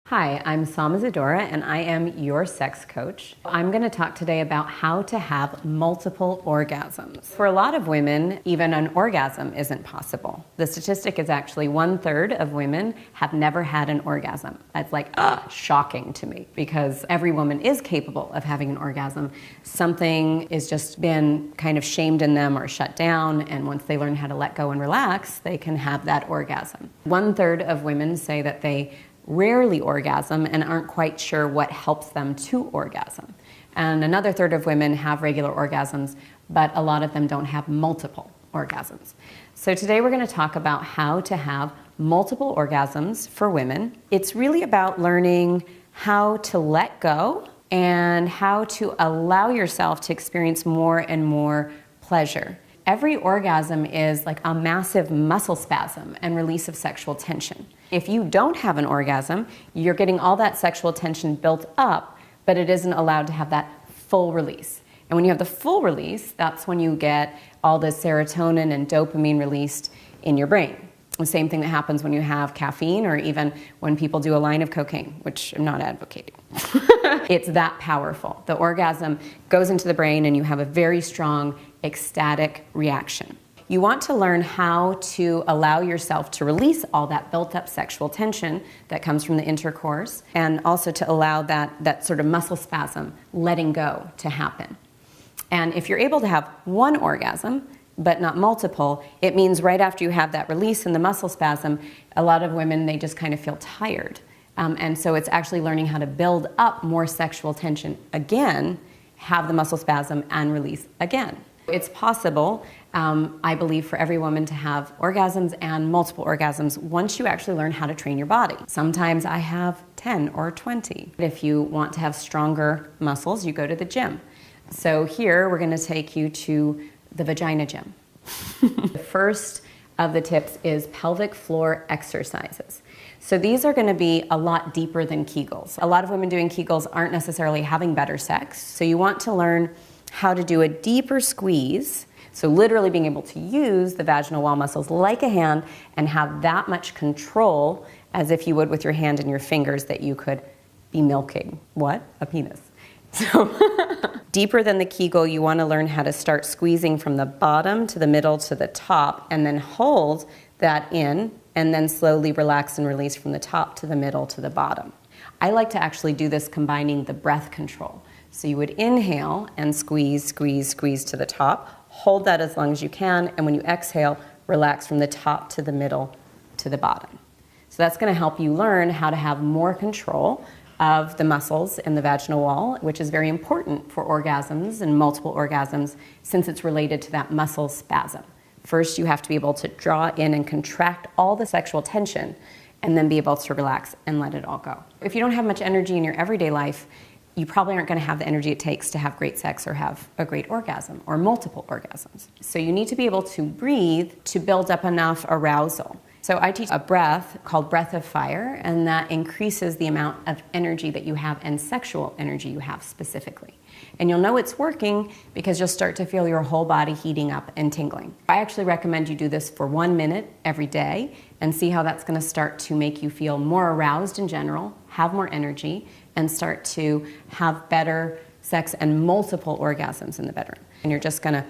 Hi, I'm Sama Zadora and I am your sex coach. I'm going to talk today about how to have multiple orgasms. For a lot of women, even an orgasm isn't possible. The statistic is actually 1/3 of women have never had an orgasm. That's like shocking to me because every woman is capable of having an orgasm. Something has just been kind of shamed in them or shut down, and once they learn how to let go and relax, they can have that orgasm. 1/3 of women say that they rarely orgasm and aren't quite sure what helps them to orgasm. And another 1/3 of women have regular orgasms, but a lot of them don't have multiple orgasms. So today we're going to talk about how to have multiple orgasms for women. It's really about learning how to let go and how to allow yourself to experience more and more pleasure. Every orgasm is like a massive muscle spasm and release of sexual tension. If you don't have an orgasm, you're getting all that sexual tension built up, but it isn't allowed to have that full release. And when you have the full release, that's when you get all the serotonin and dopamine released in your brain. The same thing that happens when you have caffeine or even when people do a line of cocaine, which I'm not advocating. It's that powerful. The orgasm goes into the brain and you have a very strong ecstatic reaction. You want to learn how to allow yourself to release all that built up sexual tension that comes from the intercourse, and also to allow that sort of muscle spasm, letting go, to happen. And if you're able to have one orgasm, but not multiple, it means right after you have that release and the muscle spasm, a lot of women, they just kind of feel tired. And so it's actually learning how to build up more sexual tension again, have the muscle spasm, and release again. It's possible, I believe, for every woman to have orgasms and multiple orgasms once you actually learn how to train your body. Sometimes I have 10 or 20. If you want to have stronger muscles, you go to the gym. So here we're going to take you to the vagina gym. The first of the tips is pelvic floor exercises. So these are going to be a lot deeper than Kegels. A lot of women doing Kegels aren't necessarily having better sex. So you want to learn how to do a deeper squeeze. So literally being able to use the vaginal wall muscles like a hand and have that much control as if you would with your hand and your fingers that you could be milking. What? A penis. So deeper than the Kegel, you want to learn how to start squeezing from the bottom to the middle to the top and then hold that in and then slowly relax and release from the top to the middle to the bottom. I like to actually do this combining the breath control. So you would inhale and squeeze, squeeze, squeeze to the top, hold that as long as you can, and when you exhale, relax from the top to the middle to the bottom. So that's going to help you learn how to have more control of the muscles in the vaginal wall, which is very important for orgasms and multiple orgasms since it's related to that muscle spasm. First, you have to be able to draw in and contract all the sexual tension and then be able to relax and let it all go. If you don't have much energy in your everyday life, you probably aren't going to have the energy it takes to have great sex or have a great orgasm or multiple orgasms. So you need to be able to breathe to build up enough arousal. So I teach a breath called breath of fire, and that increases the amount of energy that you have and sexual energy you have specifically. And you'll know it's working because you'll start to feel your whole body heating up and tingling. I actually recommend you do this for 1 minute every day and see how that's going to start to make you feel more aroused in general, have more energy, and start to have better sex and multiple orgasms in the bedroom. And you're just going to...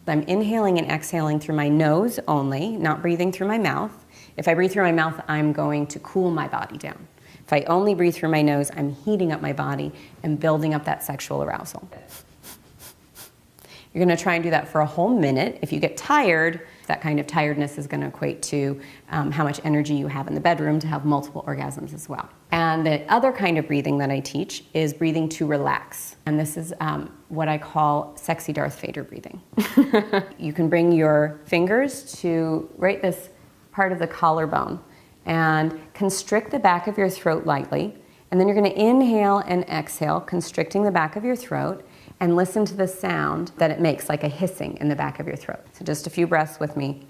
I'm inhaling and exhaling through my nose only, not breathing through my mouth. If I breathe through my mouth, I'm going to cool my body down. If I only breathe through my nose, I'm heating up my body and building up that sexual arousal. You're going to try and do that for a whole minute. If you get tired, that kind of tiredness is going to equate to how much energy you have in the bedroom to have multiple orgasms as well. And the other kind of breathing that I teach is breathing to relax. And this is what I call sexy Darth Vader breathing. You can bring your fingers to right this part of the collarbone and constrict the back of your throat lightly. And then you're going to inhale and exhale, constricting the back of your throat, and listen to the sound that it makes, like a hissing in the back of your throat. So just a few breaths with me.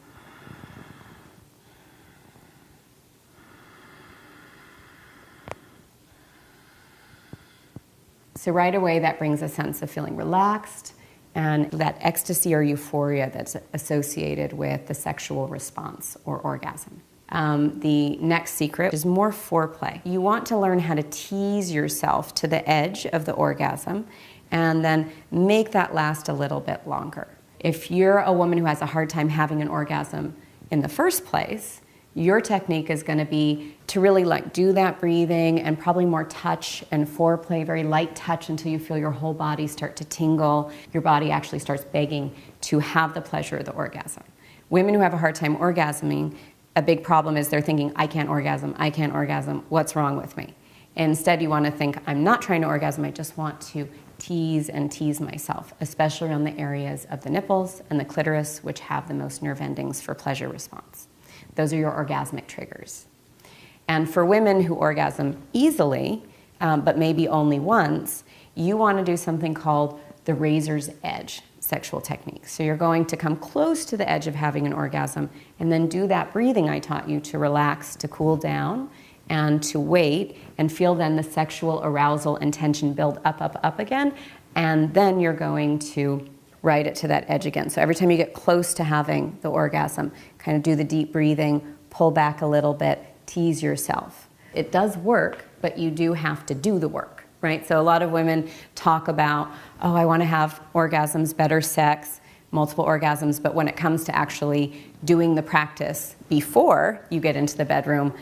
So right away, that brings a sense of feeling relaxed and that ecstasy or euphoria that's associated with the sexual response or orgasm. The next secret is more foreplay. You want to learn how to tease yourself to the edge of the orgasm and then make that last a little bit longer. If you're a woman who has a hard time having an orgasm in the first place, your technique is going to be to really do that breathing and probably more touch and foreplay, very light touch until you feel your whole body start to tingle. Your body actually starts begging to have the pleasure of the orgasm. Women who have a hard time orgasming, a big problem is they're thinking, I can't orgasm, what's wrong with me? Instead, you want to think, I'm not trying to orgasm, I just want to tease and tease myself, especially around the areas of the nipples and the clitoris, which have the most nerve endings for pleasure response. Those are your orgasmic triggers. And for women who orgasm easily, but maybe only once, you want to do something called the razor's edge sexual technique. So you're going to come close to the edge of having an orgasm and then do that breathing I taught you to relax, to cool down, and to wait and feel then the sexual arousal and tension build up again. And then you're going to ride it to that edge again. So every time you get close to having the orgasm, kind of do the deep breathing, pull back a little bit, tease yourself. It does work, but you do have to do the work, right? So a lot of women talk about, oh, I want to have orgasms, better sex, multiple orgasms, but when it comes to actually doing the practice before you get into the bedroom,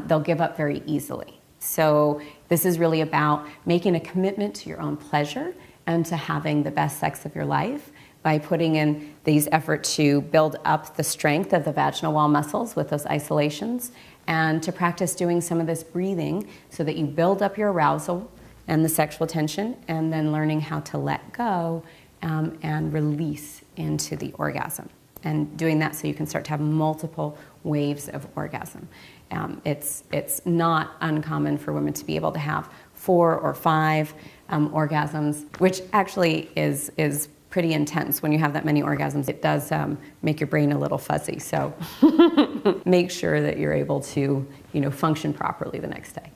they'll give up very easily. So this is really about making a commitment to your own pleasure and to having the best sex of your life by putting in these efforts to build up the strength of the vaginal wall muscles with those isolations and to practice doing some of this breathing so that you build up your arousal and the sexual tension and then learning how to let go and release into the orgasm. And doing that so you can start to have multiple waves of orgasm. It's not uncommon for women to be able to have 4 or 5 orgasms, which actually is pretty intense. When you have that many orgasms, it does make your brain a little fuzzy. So make sure that you're able to, function properly the next day.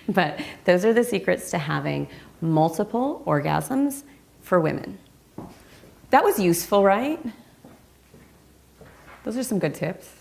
But those are the secrets to having multiple orgasms for women. That was useful, right? Those are some good tips.